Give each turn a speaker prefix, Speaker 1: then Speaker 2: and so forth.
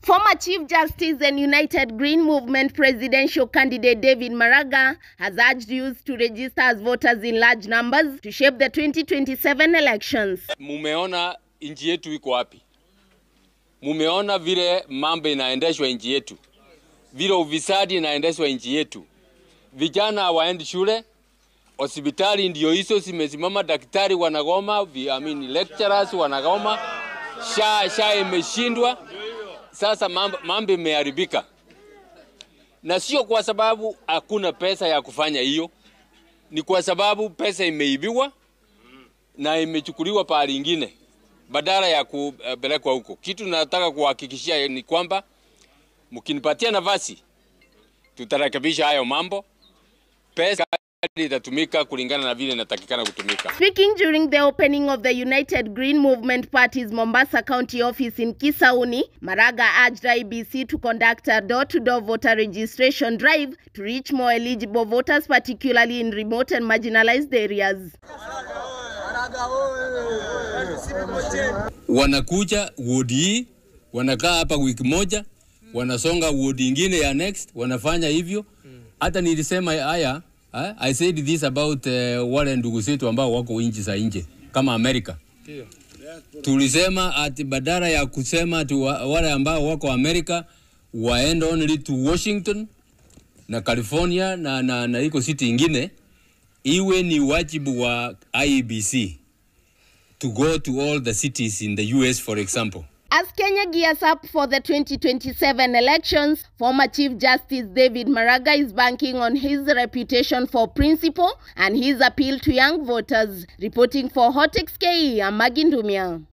Speaker 1: Former Chief Justice and United Green Movement presidential candidate David Maraga has urged youth to register as voters in large numbers to shape the 2027 elections.
Speaker 2: Mumeona nchi yetu iko wapi? Mumeona vile mambo inaendeshwa nchi yetu. Vile ufisadi inaendeshwa nchi yetu. Vijana hawaendi shule, hospitali ndio hizo zimesimama, daktari wanagoma, lecturers wanagoma, SHA imeshindwa. Sasa mambo imeharibika. Na sio kwa sababu hakuna pesa ya kufanya hiyo. Ni kwa sababu pesa imeibiwa na imechukuliwa pahali ingine badala ya kupelekwa huko. Kitu nataka kuhakikishia ni kwamba mkinipatia nafasi tutarekebisha hayo mambo. Pesa itatumika kulingana na vile inatakikana kutumika.
Speaker 1: Speaking during the opening of the United Green Movement Party's Mombasa County office in Kisauni, Maraga urged IEBC to conduct a door-to-door voter registration drive to reach more eligible voters, particularly in remote and marginalized areas.
Speaker 2: Wanakuja wodi, wanakaa hapa wiki moja, wanasonga wodi ingine ya next, wanafanya hivyo. Hata nilisema haya, I said this about wale ndugu zetu ambao wako nchi za nje kama Amerika. Tulisema ati badala ya kusema tu wale ambao wako Amerika waende only to Washington na California na iko city ingine, iwe ni wajibu wa IEBC to go to all the cities in the US, for example.
Speaker 1: As Kenya gears up for the 2027 elections, former Chief Justice David Maraga is banking on his reputation for principle and his appeal to young voters. Reporting for Hot XK, I'm Maggie Ndumia.